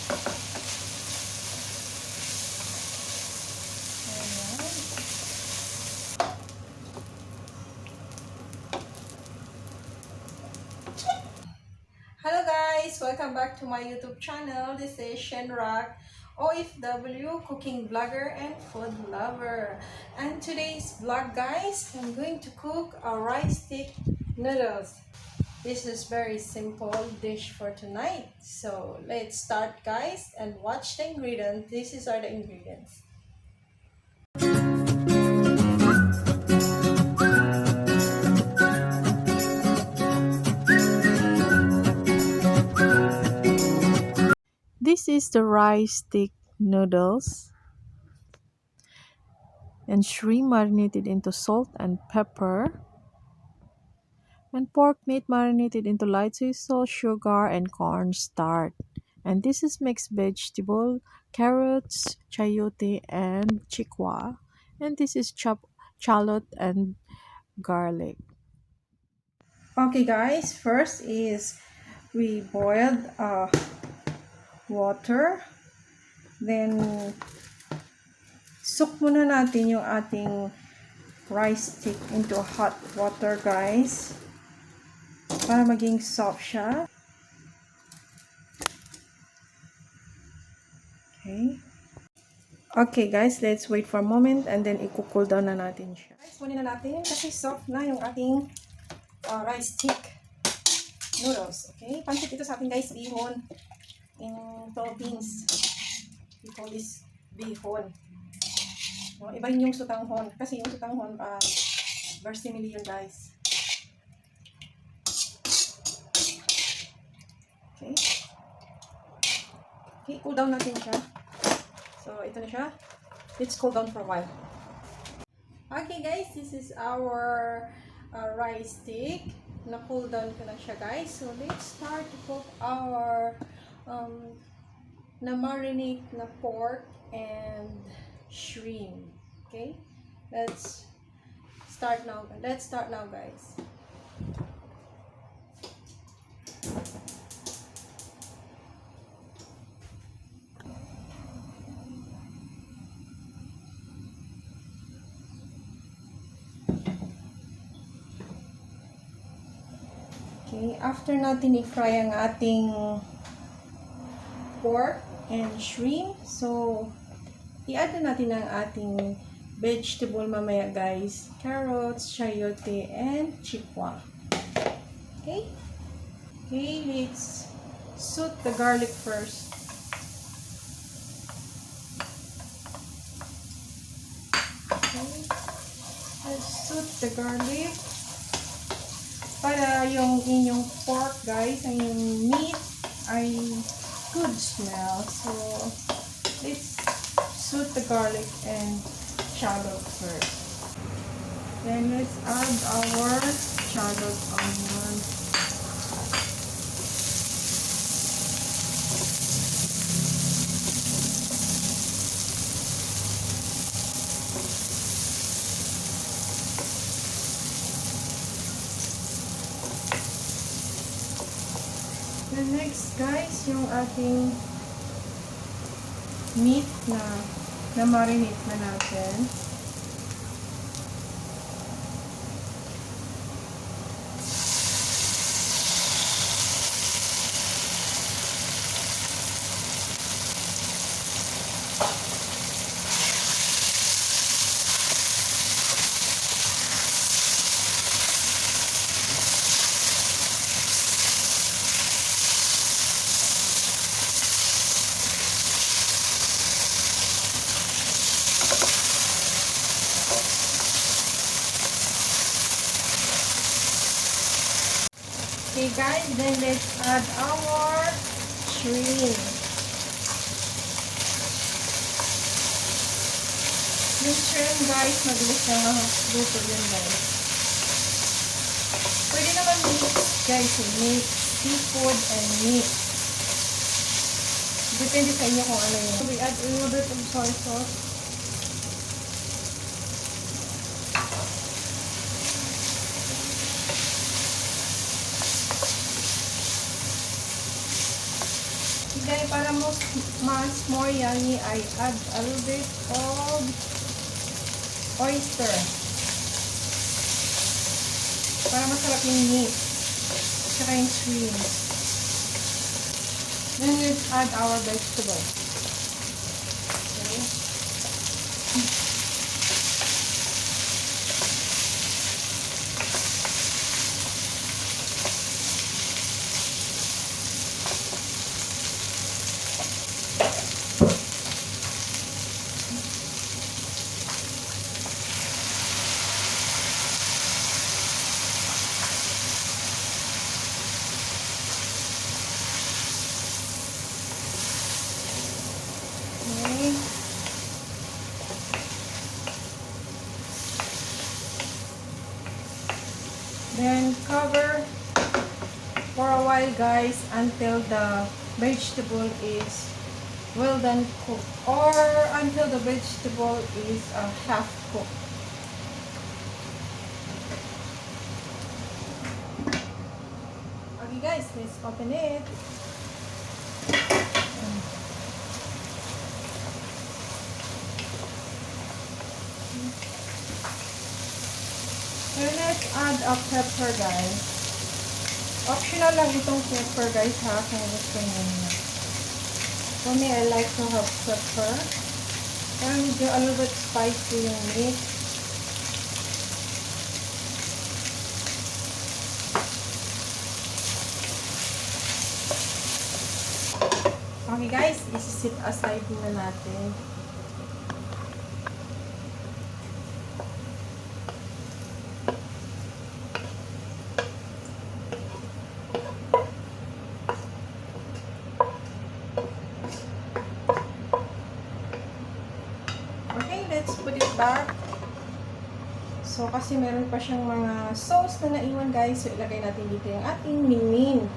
Hello guys! Welcome back to my YouTube channel. This is Shenrak, OFW, cooking vlogger and food lover. And today's vlog guys, I'm going to cook a rice stick noodles. This is very simple dish for tonight. So let's start guys and watch the ingredients. These are the ingredients. This is the rice stick noodles and shrimp marinated into salt and pepper, and pork meat marinated into light soy sauce, sugar, and cornstarch. And this is mixed vegetable, carrots, chayote, and chikwa. And this is chopped shallot and garlic. Okay guys, first is we boiled water. Then soak muna natin yung ating rice stick into hot water guys, para maging soft siya. Okay guys, let's wait for a moment and then i-cool down na natin siya. Guys, kunin na natin kasi soft na yung ating rice stick noodles. Okay, pansit ito sa atin guys, bihon in Philippines. We call this bihon. No, iba yung sutanghon. Kasi yung sutanghon, vermicelli yun guys. Okay. Okay, cool down natin siya. So, ito na siya. Let's cool down for a while. Okay guys, this is our rice stick. Na-cool down ko na siya guys. So, let's start to cook our na-marinate na pork and shrimp. Okay? Let's start now. Let's start now guys. Okay, after natin i-fry ang ating pork and shrimp, so i-add na natin ang ating vegetable mamaya guys, carrots, chayote, and chikwa. Okay? Okay, let's saute the garlic first. Okay, let's saute the garlic para yung inyong pork guys, ang inyong meat ay good smell. So let's saute the garlic and shallot first. Then let's add our shallot onion. Then next guys, yung ating meat na marinate na natin. Okay guys, then let's add our shrimp. Yung shrimp guys, mabilis na luto yun guys. Pwede naman mix guys, mix seafood and meat. Depende sa inyo kung ano yun. We add a little bit of soy sauce. Then, para mas more yummy, I add a little bit of oyster. Para masarap yung meat. Tsaka yung shrimp. Then, let's add our vegetable. Okay. Then cover for a while, guys, until the vegetable is well done cooked, or until the vegetable is half cooked. Okay, guys, let's open it. And let's add a pepper, guys. Optional lang itong pepper, guys, ha, kung gusto niyo. For me, I like to have pepper. Para medyo a little bit spicy yung meat. Okay, guys, isi-sit aside na natin. Let's put it back. So, kasi meron pa siyang mga sauce na naiwan, guys. So, ilagay natin dito yung ating mingming.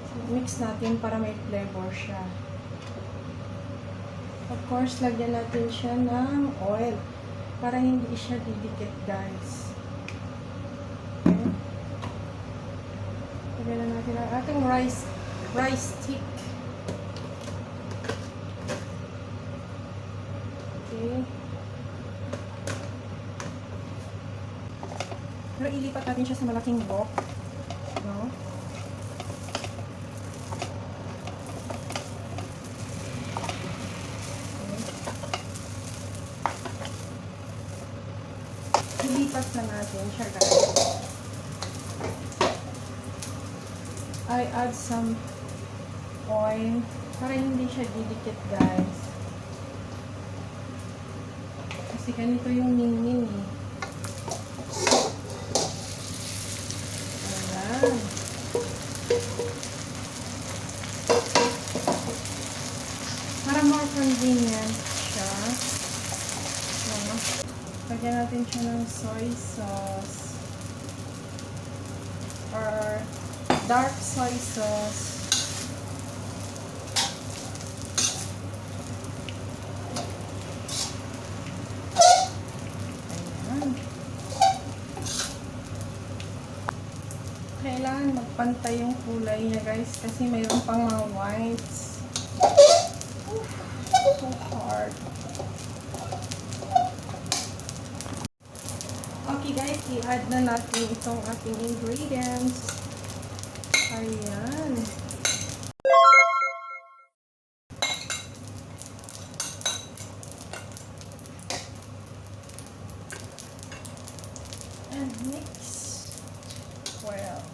So, mix natin para may flavor siya. Of course, lagyan natin siya ng oil para hindi siya didikit, guys. Okay. Lagyan na natin ang ating rice stick. Okay. Pero ilipat natin siya sa malaking wok. No? Okay. Ilipat na natin siya, guys. I add some oil para hindi siya didikit, guys. Kasi ganito yung mingming eh. Ayan. Para more convenient siya. So, lagyan natin siya ng soy sauce. Or dark soy sauce. Kailangan magpantay yung kulay niya, guys, kasi mayroon pang mga whites. So hard. Okay, guys, i-add na natin itong ating ingredients. Ayan. And mix well.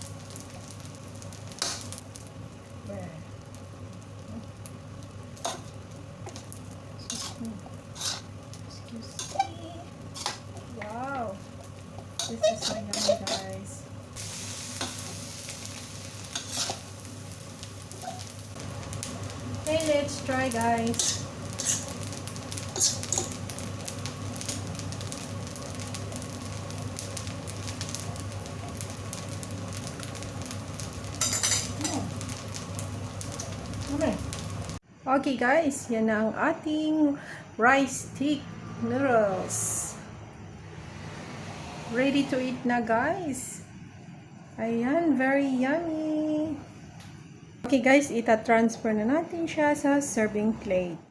Excuse me. Wow. This is so yummy, guys. Okay, let's try, guys. Okay, guys, yan na ang ating rice stick noodles. Ready to eat na, guys. Ayan, very yummy. Okay guys, ita-transfer na natin siya sa serving plate.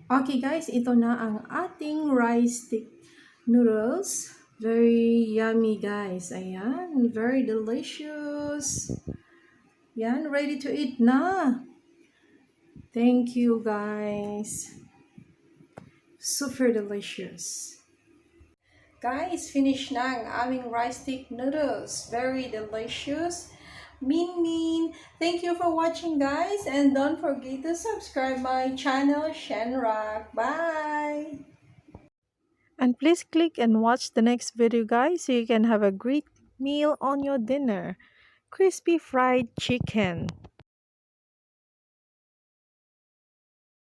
Okay guys, ito na ang ating rice stick noodles. Very yummy guys. Ayan, very delicious. Yan, ready to eat na. Thank you guys. Super delicious. Guys, finish na ang aming rice stick noodles. Very delicious. Min Min. Thank you for watching guys, and don't forget to subscribe my channel Shenrock. Bye! And please click and watch the next video guys so you can have a great meal on your dinner. Crispy fried chicken.